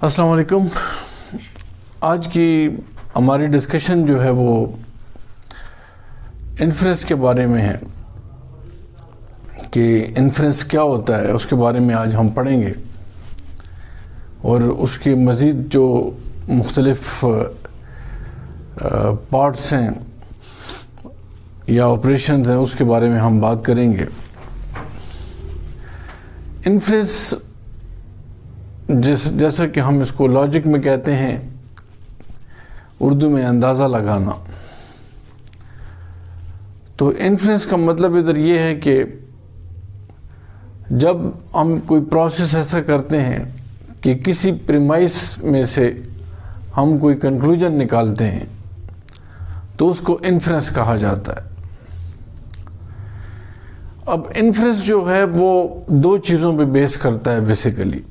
السلام علیکم. آج کی ہماری ڈسکشن جو ہے وہ انفرنس کے بارے میں ہے کہ انفرنس کیا ہوتا ہے، اس کے بارے میں آج ہم پڑھیں گے اور اس کی مزید جو مختلف پارٹس ہیں یا آپریشنز ہیں اس کے بارے میں ہم بات کریں گے. انفرنس جیسا کہ ہم اس کو لاجک میں کہتے ہیں، اردو میں اندازہ لگانا. تو انفرنس کا مطلب ادھر یہ ہے کہ جب ہم کوئی پروسیس ایسا کرتے ہیں کہ کسی پریمائس میں سے ہم کوئی کنکلوژن نکالتے ہیں تو اس کو انفرنس کہا جاتا ہے. اب انفرنس جو ہے وہ دو چیزوں پہ بیس کرتا ہے بیسیکلی.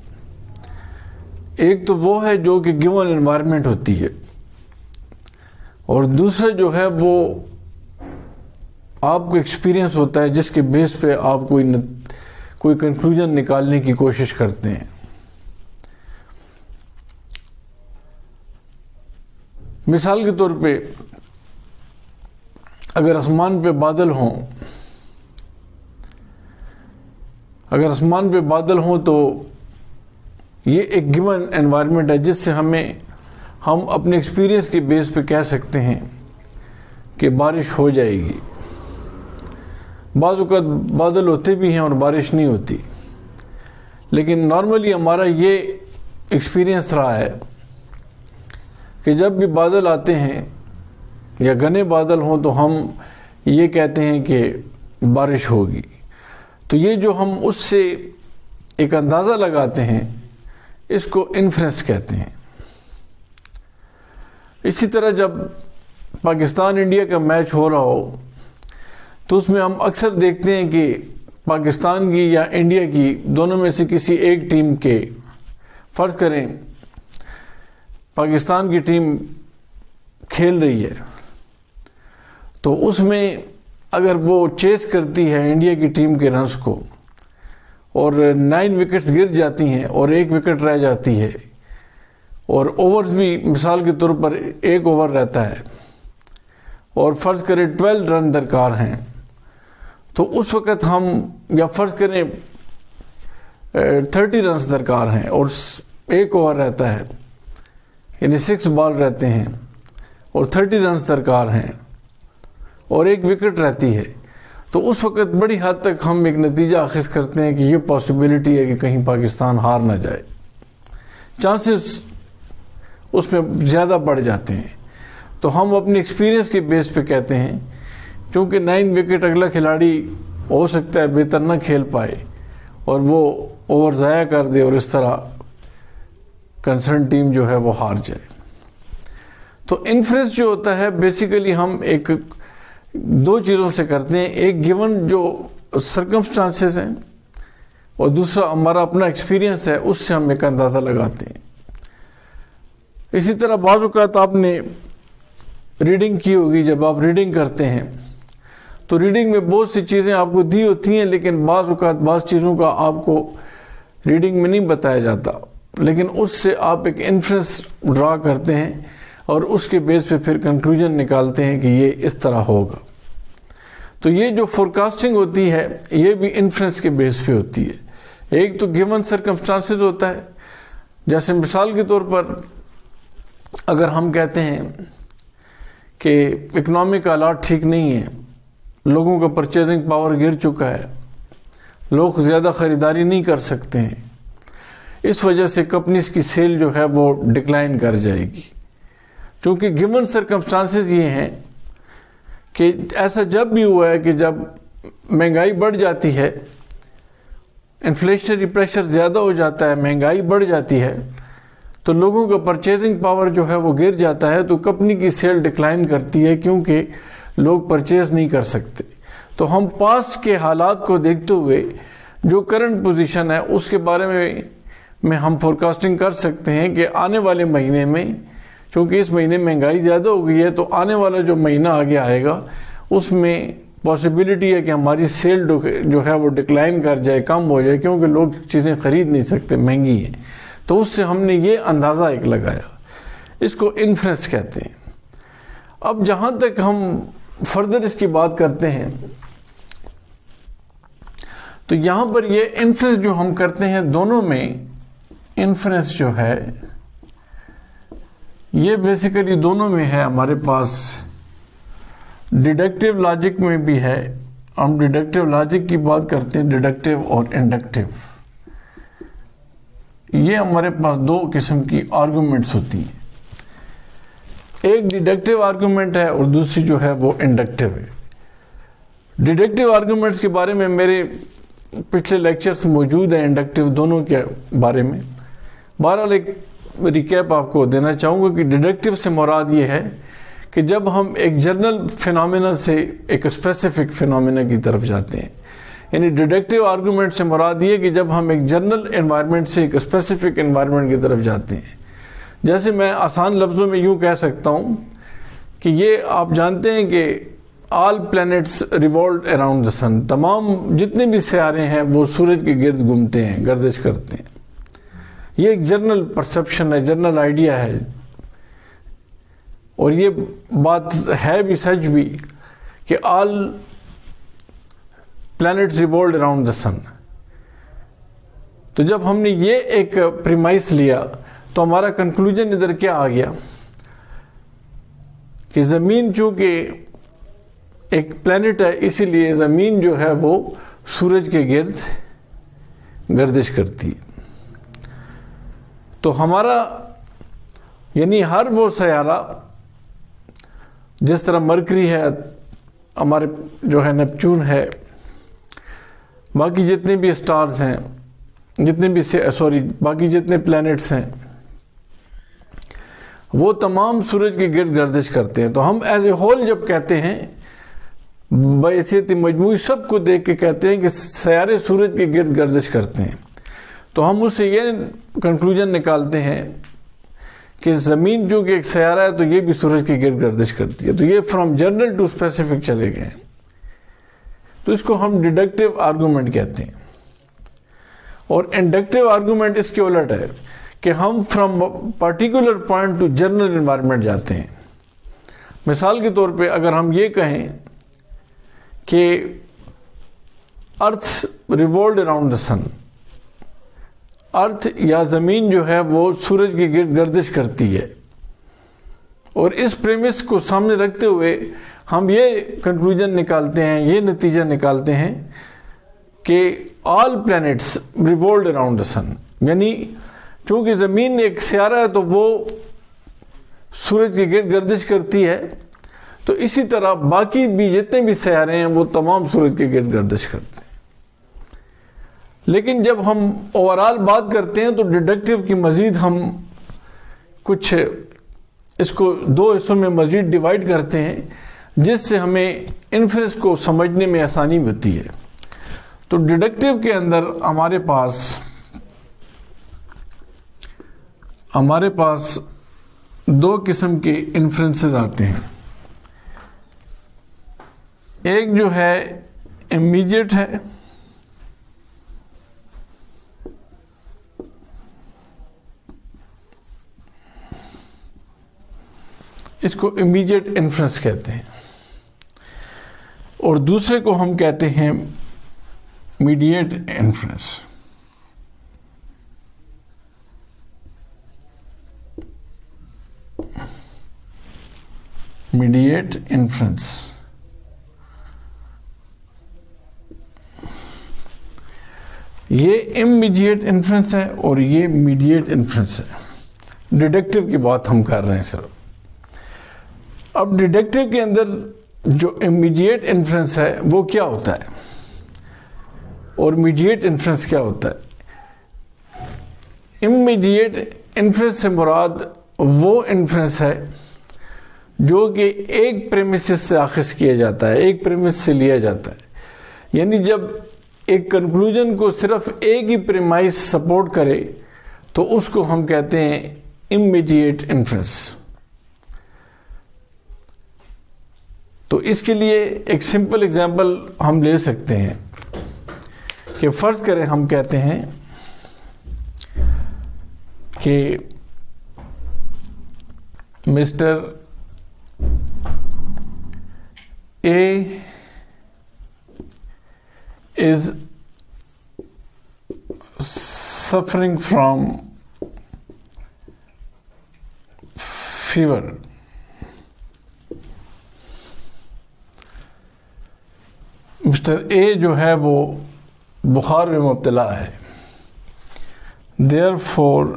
ایک تو وہ ہے جو کہ گیون انوائرمنٹ ہوتی ہے، اور دوسرا جو ہے وہ آپ کو ایکسپیرینس ہوتا ہے جس کے بیس پہ آپ کوئی کنکلوژن نکالنے کی کوشش کرتے ہیں. مثال کے طور پہ اگر آسمان پہ بادل ہوں تو یہ ایک گیون انوائرمنٹ ہے جس سے ہم اپنے ایکسپیرینس کے بیس پہ کہہ سکتے ہیں کہ بارش ہو جائے گی. بعض اوقات بادل ہوتے بھی ہیں اور بارش نہیں ہوتی، لیکن نارملی ہمارا یہ ایکسپیرینس رہا ہے کہ جب بھی بادل آتے ہیں یا گھنے بادل ہوں تو ہم یہ کہتے ہیں کہ بارش ہوگی. تو یہ جو ہم اس سے ایک اندازہ لگاتے ہیں اس کو انفرنس کہتے ہیں. اسی طرح جب پاکستان انڈیا کا میچ ہو رہا ہو تو اس میں ہم اکثر دیکھتے ہیں کہ پاکستان کی یا انڈیا کی دونوں میں سے کسی ایک ٹیم کے، فرض کریں پاکستان کی ٹیم کھیل رہی ہے تو اس میں اگر وہ چیس کرتی ہے انڈیا کی ٹیم کے رنز کو اور 9 وکٹس گر جاتی ہیں اور 1 وکٹ رہ جاتی ہے، اور اوورز بھی مثال کے طور پر 1 اوور رہتا ہے اور فرض کریں 12 رن درکار ہیں، تو اس وقت ہم یا فرض کریں 30 رنز درکار ہیں اور 1 اوور رہتا ہے، یعنی 6 بال رہتے ہیں اور 30 رنز درکار ہیں اور 1 وکٹ رہتی ہے. تو اس وقت بڑی حد تک ہم ایک نتیجہ اخذ کرتے ہیں کہ یہ پاسبلٹی ہے کہ کہیں پاکستان ہار نہ جائے، چانسز اس میں زیادہ بڑھ جاتے ہیں. تو ہم اپنے ایکسپیرینس کے بیس پہ کہتے ہیں کیونکہ 9 وکٹ اگلا کھلاڑی ہو سکتا ہے بہتر نہ کھیل پائے اور وہ اوور ضائع کر دے اور اس طرح کنسرن ٹیم جو ہے وہ ہار جائے. تو انفرنس جو ہوتا ہے بیسیکلی ہم ایک دو چیزوں سے کرتے ہیں. ایک گیون جو سرکمسٹانسز ہیں اور دوسرا ہمارا اپنا ایکسپیرینس ہے، اس سے ہم ایک اندازہ لگاتے ہیں. اسی طرح بعض اوقات آپ نے ریڈنگ کی ہوگی. جب آپ ریڈنگ کرتے ہیں تو ریڈنگ میں بہت سی چیزیں آپ کو دی ہوتی ہیں، لیکن بعض اوقات بعض چیزوں کا آپ کو ریڈنگ میں نہیں بتایا جاتا، لیکن اس سے آپ ایک انفرنس ڈرا کرتے ہیں اور اس کے بیس پہ پھر کنکلوژن نکالتے ہیں کہ یہ اس طرح ہوگا. تو یہ جو فورکاسٹنگ ہوتی ہے یہ بھی انفرنس کے بیس پہ ہوتی ہے. ایک تو گیون سرکمسٹانسز ہوتا ہے، جیسے مثال کے طور پر اگر ہم کہتے ہیں کہ اکنامک حالات ٹھیک نہیں ہیں، لوگوں کا پرچیزنگ پاور گر چکا ہے، لوگ زیادہ خریداری نہیں کر سکتے ہیں، اس وجہ سے کمپنیز کی سیل جو ہے وہ ڈکلائن کر جائے گی. کیونکہ گیون سرکمسٹانسز یہ ہیں کہ ایسا جب بھی ہوا ہے کہ جب مہنگائی بڑھ جاتی ہے، انفلیشنری پریشر زیادہ ہو جاتا ہے، مہنگائی بڑھ جاتی ہے، تو لوگوں کا پرچیزنگ پاور جو ہے وہ گر جاتا ہے، تو کمپنی کی سیل ڈکلائن کرتی ہے کیونکہ لوگ پرچیز نہیں کر سکتے. تو ہم پاس کے حالات کو دیکھتے ہوئے جو کرنٹ پوزیشن ہے اس کے بارے میں ہم فورکاسٹنگ کر سکتے ہیں کہ آنے والے مہینے میں، کیونکہ اس مہینے مہنگائی زیادہ ہو گئی ہے، تو آنے والا جو مہینہ آگے آئے گا اس میں پاسبلٹی ہے کہ ہماری سیل جو ہے وہ ڈکلائن کر جائے، کم ہو جائے، کیونکہ لوگ چیزیں خرید نہیں سکتے، مہنگی ہیں. تو اس سے ہم نے یہ اندازہ ایک لگایا، اس کو انفرنس کہتے ہیں۔ اب جہاں تک ہم فردر اس کی بات کرتے ہیں تو یہاں پر یہ انفرنس جو ہم کرتے ہیں دونوں میں، انفرنس جو ہے یہ بیسیکلی دونوں میں ہے، ہمارے پاس ڈیڈکٹیو لاجک میں بھی ہے، ہم ڈیڈکٹیو لاجک کی بات کرتے ہیں، ڈیڈکٹیو اور انڈکٹیو، یہ ہمارے پاس دو قسم کی آرگومنٹس ہوتی ہیں، ایک ڈیڈکٹیو آرگومنٹ ہے اور دوسری جو ہے وہ انڈکٹیو ہے۔ ڈیڈکٹیو آرگومنٹس کے بارے میں میرے پچھلے لیکچرز موجود ہیں، انڈکٹیو دونوں کے بارے میں۔ بہرحال ایک ریکیپ آپ کو دینا چاہوں گا کہ ڈیڈکٹیو سے مراد یہ ہے کہ جب ہم ایک جنرل فینومینا سے ایک اسپیسیفک فینومینا کی طرف جاتے ہیں، یعنی ڈیڈکٹیو آرگومنٹ سے مراد یہ ہے کہ جب ہم ایک جنرل انوائرمنٹ سے ایک اسپیسیفک انوائرمنٹ کی طرف جاتے ہیں، جیسے میں آسان لفظوں میں یوں کہہ سکتا ہوں کہ یہ آپ جانتے ہیں کہ آل پلینٹس ریوالو اراؤنڈ دا سن، تمام جتنے بھی سیارے ہیں وہ سورج کے گرد گھومتے ہیں، گردش کرتے ہیں۔ یہ ایک جنرل پرسپشن ہے، جنرل آئیڈیا ہے، اور یہ بات ہے بھی سچ بھی کہ آل پلینٹس ریوالو اراؤنڈ دا سن۔ تو جب ہم نے یہ ایک پریمائس لیا تو ہمارا کنکلوژن ادھر کیا آ گیا کہ زمین چونکہ ایک پلینٹ ہے، اسی لیے زمین جو ہے وہ سورج کے گرد گردش کرتی ہے۔ تو ہمارا یعنی ہر وہ سیارہ، جس طرح مرکری ہے، ہمارے جو ہے نیپچون ہے، باقی جتنے بھی اسٹارز ہیں، باقی جتنے پلینٹس ہیں، وہ تمام سورج کے گرد گردش کرتے ہیں۔ تو ہم ایز اے ہول جب کہتے ہیں، بحیثیت مجموعی سب کو دیکھ کے کہتے ہیں کہ سیارے سورج کے گرد گردش کرتے ہیں، تو ہم اس سے یہ کنکلوژن نکالتے ہیں کہ زمین چونکہ ایک سیارہ ہے تو یہ بھی سورج کے گرد گردش کرتی ہے۔ تو یہ فرام جنرل ٹو اسپیسیفک چلے گئے، تو اس کو ہم ڈیڈکٹیو آرگومنٹ کہتے ہیں۔ اور انڈکٹیو آرگومنٹ اس کے الٹ ہے کہ ہم from particular point to general environment جاتے ہیں۔ مثال کے طور پہ اگر ہم یہ کہیں کہ ارتھ ریوالوڈ اراؤنڈ دا سن، ارتھ یا زمین جو ہے وہ سورج کے گرد گردش کرتی ہے، اور اس پریمس کو سامنے رکھتے ہوئے ہم یہ کنکلوژن نکالتے ہیں، یہ نتیجہ نکالتے ہیں کہ آل پلینٹس ریوالوڈ اراؤنڈ دا سن، یعنی چونکہ زمین ایک سیارہ ہے تو وہ سورج کے گرد گردش کرتی ہے، تو اسی طرح باقی بھی جتنے بھی سیارے ہیں وہ تمام سورج کے گرد گردش کرتے ہیں۔ لیکن جب ہم اوورال بات کرتے ہیں تو ڈیڈکٹیو کی مزید ہم کچھ اس کو دو حصوں میں مزید ڈیوائڈ کرتے ہیں، جس سے ہمیں انفرنس کو سمجھنے میں آسانی ہوتی ہے۔ تو ڈیڈکٹیو کے اندر ہمارے پاس دو قسم کے انفرنسز آتے ہیں، ایک جو ہے امیڈیٹ ہے، اس کو امیڈیٹ انفرنس کہتے ہیں، اور دوسرے کو ہم کہتے ہیں میڈیٹ انفرنس۔ میڈیٹ انفرنس یہ امیڈیٹ انفرنس ہے اور یہ میڈیٹ انفرنس ہے۔ ڈیڈکٹیو کی بات ہم کر رہے ہیں صرف۔ اب ڈیڈکٹیو کے اندر جو امیڈیٹ انفرنس ہے وہ کیا ہوتا ہے اور میڈیٹ انفرنس کیا ہوتا ہے؟ امیڈیٹ انفرنس سے مراد وہ انفرنس ہے جو کہ ایک پریمیسز سے اخذ کیا جاتا ہے، ایک پریمس سے لیا جاتا ہے، یعنی جب ایک کنکلوژن کو صرف ایک ہی پریمائس سپورٹ کرے تو اس کو ہم کہتے ہیں امیڈیٹ انفرنس۔ تو اس کے لیے ایک سمپل اگزامپل ہم لے سکتے ہیں کہ فرض کریں ہم کہتے ہیں کہ mister A is suffering from fever. Mister A جو ہے وہ بخار میں مبتلا ہے. Therefore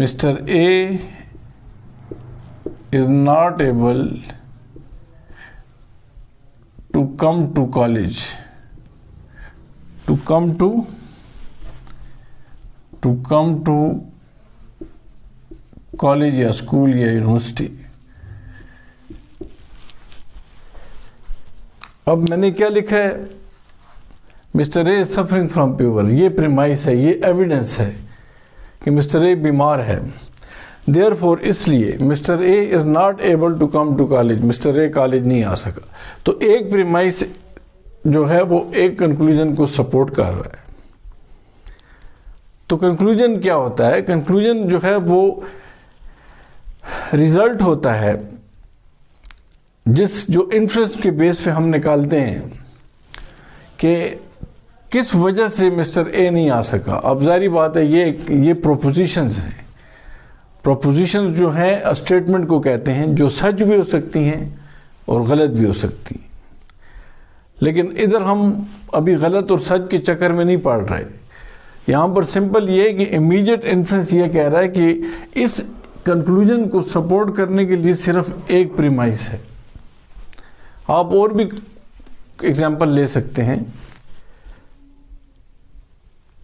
Mr. A is not able to come to college, to come to college یا اسکول یا یونیورسٹی. اب میں نے کیا لکھا ہے؟ Mister A suffering from fever. یہ پریمائس ہے, یہ ایویڈنس ہے کہ مسٹر اے بیمار ہے. Therefore اس لیے mister A is not able to come to college, mister A college نہیں آ سکا. تو ایک پریمائس جو ہے وہ ایک کنکلوژن کو سپورٹ کر رہا ہے. تو کنکلوژن کیا ہوتا ہے؟ کنکلوژن جو ہے وہ ریزلٹ ہوتا ہے جو انفرنس کے بیس پہ ہم نکالتے ہیں کہ کس وجہ سے مسٹر اے نہیں آ سکا. اب ظاہری بات ہے یہ پروپوزیشنز ہیں. پروپوزیشنز جو ہیں اسٹیٹمنٹ کو کہتے ہیں, جو سچ بھی ہو سکتی ہیں اور غلط بھی ہو سکتی ہیں. لیکن ادھر ہم ابھی غلط اور سچ کے چکر میں نہیں پڑ رہے. یہاں پر سمپل یہ ہے کہ امیڈیٹ انفرنس یہ کہہ رہا ہے کہ اس کنکلوژن کو سپورٹ کرنے کے لیے صرف ایک پریمائس ہے. آپ اور بھی ایگزامپل لے سکتے ہیں,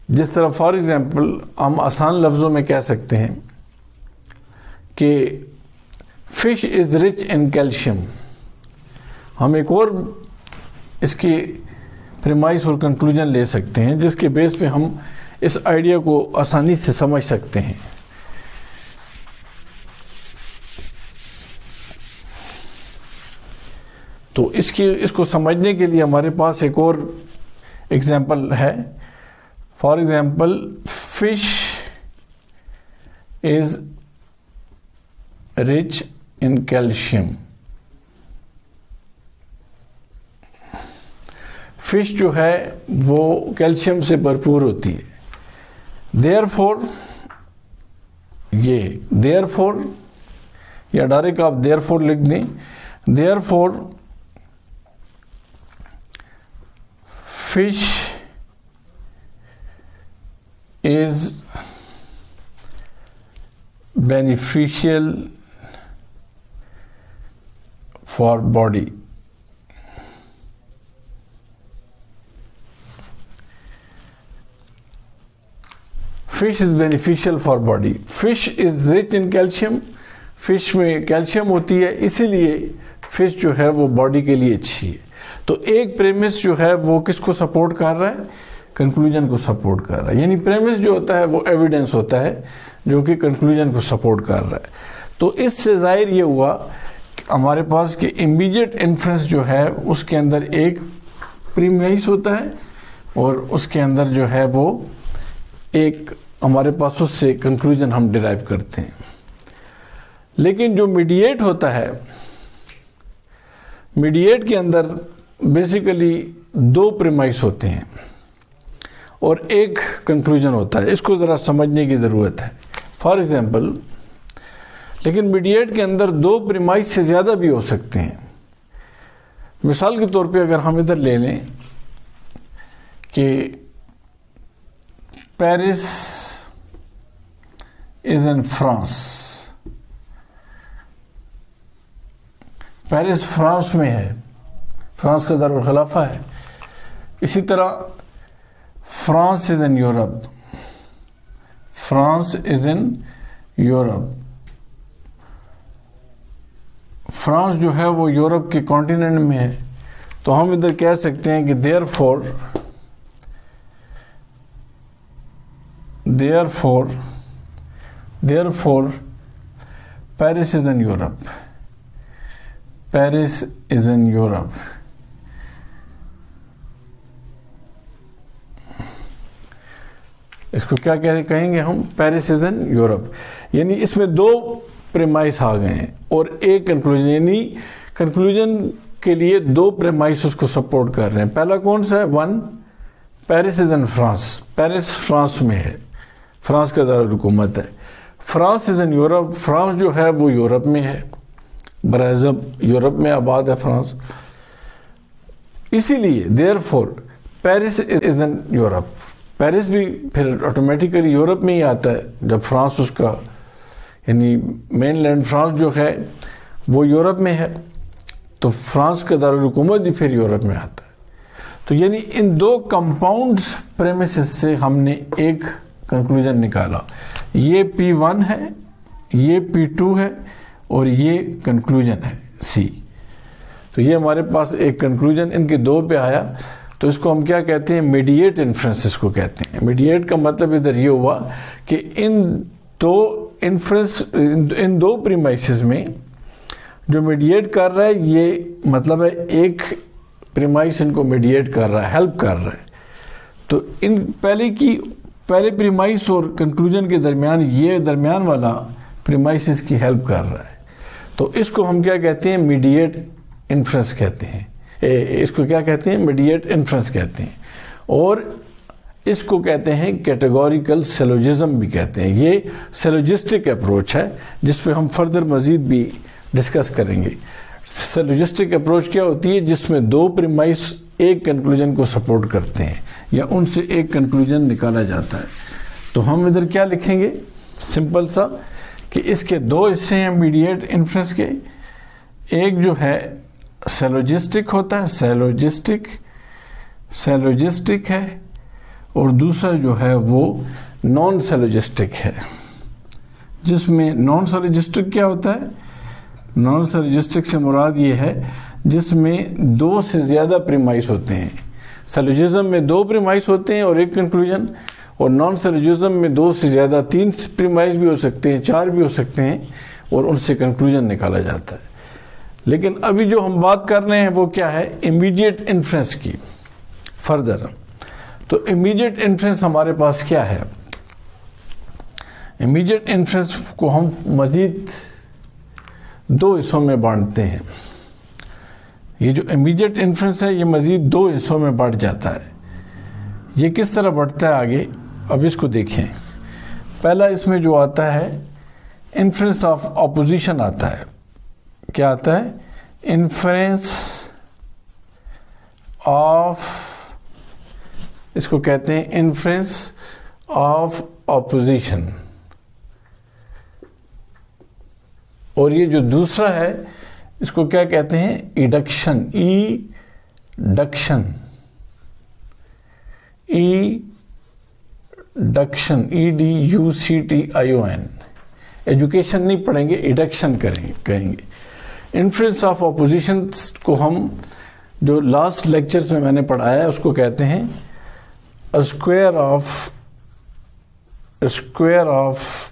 جس طرح فار ایگزامپل ہم آسان لفظوں میں کہہ سکتے ہیں کہ fish is rich in calcium. ہم ایک اور اس کی پریمائس اور کنکلوژن لے سکتے ہیں جس کے بیس پہ ہم اس آئیڈیا کو آسانی سے سمجھ سکتے ہیں. تو اس کو سمجھنے کے لیے ہمارے پاس ایک اور ایگزامپل ہے. For example fish is rich in calcium. Fish جو ہے وہ کیلشیم سے بھرپور ہوتی ہے. therefore یا ڈائریکٹ آپ therefore لکھ دیں. therefore fish is beneficial for body. Fish is beneficial for body. Fish is rich in calcium. Fish میں کیلشیم ہوتی ہے, اسی لیے فش جو ہے وہ باڈی کے لیے اچھی ہے. تو ایک پریمس جو ہے وہ کس کو سپورٹ کر رہا ہے؟ کنکلوژن کو سپورٹ کر رہا ہے. یعنی پریمس جو ہوتا ہے وہ ایویڈنس ہوتا ہے جو کہ کنکلوژن کو سپورٹ کر رہا ہے. تو اس سے ظاہر یہ ہوا کہ ہمارے پاس کہ امیڈیٹ انفرنس جو ہے اس کے اندر ایک پریمائس ہوتا ہے اور اس کے اندر جو ہے وہ ایک ہمارے پاس اس سے کنکلوژن ہم ڈرائیو کرتے ہیں. لیکن جو میڈیٹ ہوتا ہے, میڈیٹ کے اندر بیسیکلی دو پریمائس ہوتے ہیں اور ایک کنکلوژن ہوتا ہے. اس کو ذرا سمجھنے کی ضرورت ہے. فار ایگزامپل لیکن میڈیٹ کے اندر دو پریمائس سے زیادہ بھی ہو سکتے ہیں. مثال کے طور پہ اگر ہم ادھر لے لیں کہ Paris is in France, Paris France میں ہے, فرانس کا دارالخلافہ ہے. اسی طرح France is in Europe, France is in Europe. France جو ہے وہ یورپ کے کانٹیننٹ میں ہے. تو ہم ادھر کہہ سکتے ہیں کہ therefore Paris is in Europe. Paris is in Europe. اس کو کیا کہیں گے ہم؟ Paris is in Europe. یعنی اس میں دو پریمائس آ گئے ہیں اور ایک کنکلوژن، یعنی کنکلوژن کے لیے دو پریمائس اس کو سپورٹ کر رہے ہیں. پہلا کون سا ہے؟ One, Paris is in France. Paris France میں ہے، فرانس کا دارالحکومت ہے. France is in Europe. France جو ہے وہ یورپ میں ہے، براعظم یورپ میں آباد ہے فرانس. اسی لیے there for Paris is in Europe. Paris بھی پھر آٹومیٹیکلی یورپ میں ہی آتا ہے جب فرانس اس کا، یعنی مین لینڈ فرانس جو ہے وہ یورپ میں ہے، تو فرانس کا دارالحکومت بھی پھر یورپ میں آتا ہے. تو یعنی ان دو کمپاؤنڈ پریمیسز سے ہم نے ایک کنکلوژن نکالا. یہ P1 ہے، یہ P2 ہے، اور یہ کنکلوژن ہے C. تو یہ ہمارے پاس ایک کنکلوژن ان کے دو پہ آیا. تو اس کو ہم کیا کہتے ہیں؟ میڈیٹ انفرنس اس کو کہتے ہیں. میڈیٹ کا مطلب ادھر یہ ہوا کہ ان دو پریمائسز میں جو میڈیٹ کر رہا ہے، یہ مطلب ہے ایک پریمائس ان کو میڈیٹ کر رہا ہے، ہیلپ کر رہا ہے. تو ان پہلے پریمائس اور کنکلوژن کے درمیان یہ درمیان والا پریمائس اس کی ہیلپ کر رہا ہے. تو اس کو ہم کیا کہتے ہیں؟ میڈیٹ انفرنس کہتے ہیں. اس کو کیا کہتے ہیں؟ میڈیٹ انفرنس کہتے ہیں. اور اس کو کہتے ہیں کیٹیگوریکل سیلوجزم بھی کہتے ہیں. یہ سیلوجسٹک اپروچ ہے جس پہ ہم فردر مزید بھی ڈسکس کریں گے. سیلوجسٹک اپروچ کیا ہوتی ہے؟ جس میں دو پریمائس ایک کنکلوژن کو سپورٹ کرتے ہیں یا ان سے ایک کنکلوژن نکالا جاتا ہے. تو ہم ادھر کیا لکھیں گے؟ سمپل سا کہ اس کے دو حصے ہیں میڈیٹ انفرنس کے. ایک جو ہے سیلوجسٹک ہوتا ہے، سیلوجسٹک ہے، اور دوسرا جو ہے وہ نان سیلوجسٹک ہے. جس میں نان سیلوجسٹک کیا ہوتا ہے؟ نان سیلوجسٹک سے مراد یہ ہے جس میں دو سے زیادہ پریمائس ہوتے ہیں. سیلوجزم میں دو پریمائس ہوتے ہیں اور ایک کنکلوژن، اور نان سیلوجزم میں دو سے زیادہ، تین پریمائس بھی ہو سکتے ہیں، چار بھی ہو سکتے ہیں، اور ان سے کنکلوژن نکالا جاتا ہے. لیکن ابھی جو ہم بات کر رہے ہیں وہ کیا ہے؟ امیڈیٹ انفرنس کی. فردر تو امیڈیٹ انفرنس ہمارے پاس کیا ہے؟ امیڈیٹ انفرنس کو ہم مزید دو حصوں میں بانٹتے ہیں. یہ جو امیڈیٹ انفرنس ہے یہ مزید دو حصوں میں بانٹ جاتا ہے. یہ کس طرح بڑھتا ہے آگے؟ اب اس کو دیکھیں. پہلا اس میں جو آتا ہے انفرنس آف اپوزیشن آتا ہے. کیا آتا ہے؟ انفرنس آف، اس کو کہتے ہیں انفرنس آف اپوزیشن. اور یہ جو دوسرا ہے اس کو کیا کہتے ہیں؟ ایڈکشن. Addiction EDUCTION. ایجوکیشن نہیں پڑھیں گے، ایڈکشن کہیں گے. انفرنس آف اپوزیشن کو ہم جو لاسٹ لیکچرز میں نے پڑھایا ہے اس کو کہتے ہیں اسکوائر آف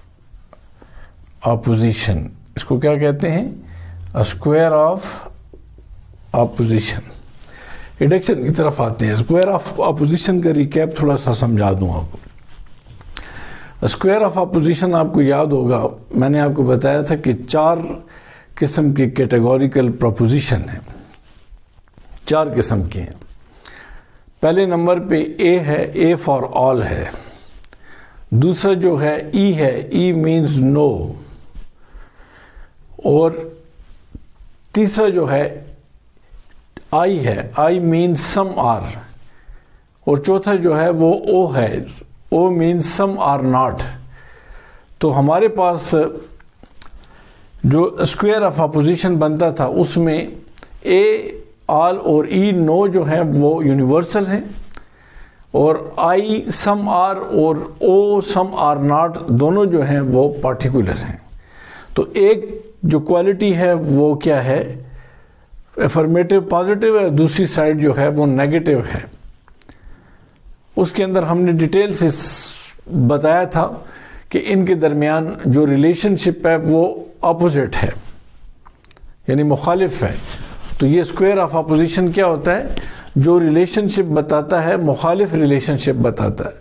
اپوزیشن. اس کو کیا کہتے ہیں؟ Square of opposition. ایڈکشن کی طرف آتے ہیں. اسکوائر آف اپوزیشن کا ریکیپ تھوڑا سا سمجھا دوں آپ کو. اسکوائر آف اپوزیشن آپ کو یاد ہوگا، میں نے آپ کو بتایا تھا کہ چار قسم کی کیٹیگوریکل پروپوزیشن ہیں. چار قسم کے ہیں. پہلے نمبر پہ اے ہے، اے فار آل ہے. دوسرا جو ہے ای ہے، ای مینز نو. اور تیسرا جو ہے آئی ہے، آئی مینز سم آر. اور چوتھا جو ہے وہ او ہے، او مینز سم آر ناٹ. تو ہمارے پاس جو اسکوائر آف اپوزیشن بنتا تھا اس میں اے آل اور ای نو جو ہیں وہ یونیورسل ہیں، اور آئی سم آر اور او سم آر ناٹ دونوں جو ہیں وہ پارٹیکولر ہیں. تو ایک جو کوالٹی ہے وہ کیا ہے؟ افرمیٹو پازیٹیو ہے. دوسری سائڈ جو ہے وہ نیگیٹو ہے. اس کے اندر ہم نے ڈیٹیل سے بتایا تھا کہ ان کے درمیان جو ریلیشن شپ ہے وہ اپوزٹ ہے، یعنی مخالف ہے. تو یہ اسکوائر آف اپوزیشن کیا ہوتا ہے؟ جو ریلیشن شپ بتاتا ہے مخالف ریلیشن شپ بتاتا ہے.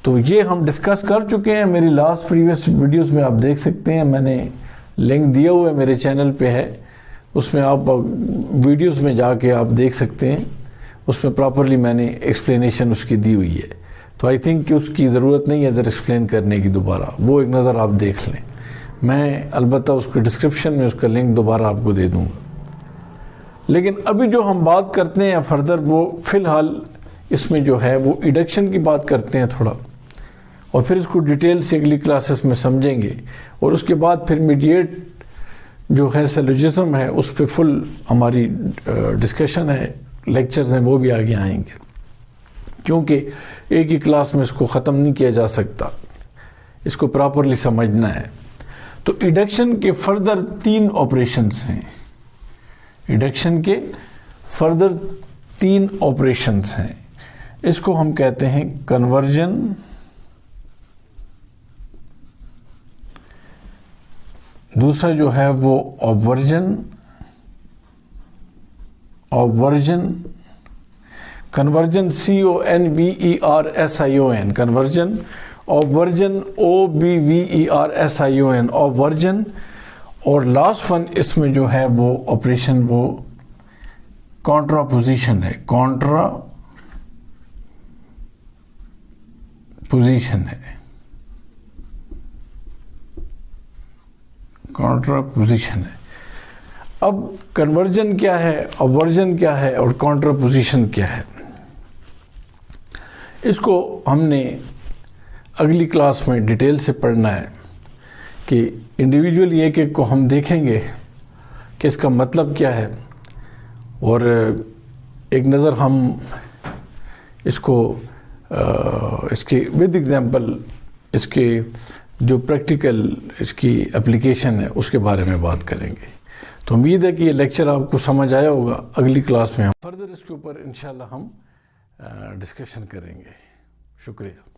تو یہ ہم ڈسکس کر چکے ہیں، میری لاسٹ پریویس ویڈیوز میں آپ دیکھ سکتے ہیں، میں نے لنک دیا ہوا ہے میرے چینل پہ ہے، اس میں آپ ویڈیوز میں جا کے آپ دیکھ سکتے ہیں، اس میں پراپرلی میں نے ایکسپلینیشن اس کی دی ہوئی ہے، تو آئی تھنک کہ اس کی ضرورت نہیں ہے ادھر ایکسپلین کرنے کی دوبارہ، وہ ایک نظر آپ دیکھ لیں، میں البتہ اس کے ڈسکرپشن میں اس کا لنک دوبارہ آپ کو دے دوں گا۔ لیکن ابھی جو ہم بات کرتے ہیں فردر، وہ فی الحال اس میں جو ہے وہ ایڈکشن کی بات کرتے ہیں تھوڑا، اور پھر اس کو ڈیٹیل سے اگلی کلاسز میں سمجھیں گے، اور اس کے بعد پھر میڈیٹ جو ہے سیلوجزم ہے اس پہ فل ہماری ڈسکشن ہے، لیکچرز ہیں وہ بھی آگے آئیں گے، کیونکہ ایک ہی کلاس میں اس کو ختم نہیں کیا جا سکتا، اس کو پراپرلی سمجھنا ہے۔ تو ایڈکشن کے فردر 3 آپریشنز ہیں، ایڈکشن کے فردر 3 آپریشنز ہیں، اس کو ہم کہتے ہیں کنورژن، دوسرا جو ہے وہ آبورژن، کنورژن CONVERSION، کنورژن، آبورژن OBVERSION، آبورژن، اور لاسٹ ون اس میں جو ہے وہ آپریشن وہ کانٹرا پوزیشن ہے، کانٹرا پوزیشن ہے، کانٹرا پوزیشن ہے۔ اب کنورژن کیا ہے، آبورژن کیا ہے، اور کانٹرا پوزیشن کیا ہے، اس کو ہم نے اگلی کلاس میں ڈیٹیل سے پڑھنا ہے کہ انڈیویجول ایک ایک کو ہم دیکھیں گے کہ اس کا مطلب کیا ہے، اور ایک نظر ہم اس کو اس کے ود ایگزامپل اس کے جو پریکٹیکل اس کی اپلیکیشن ہے اس کے بارے میں بات کریں گے۔ تو امید ہے کہ یہ لیکچر آپ کو سمجھ آیا ہوگا، اگلی کلاس میں ہم فردر اس کے اوپر انشاءاللہ ہم ڈسکشن کریں گے۔ شکریہ۔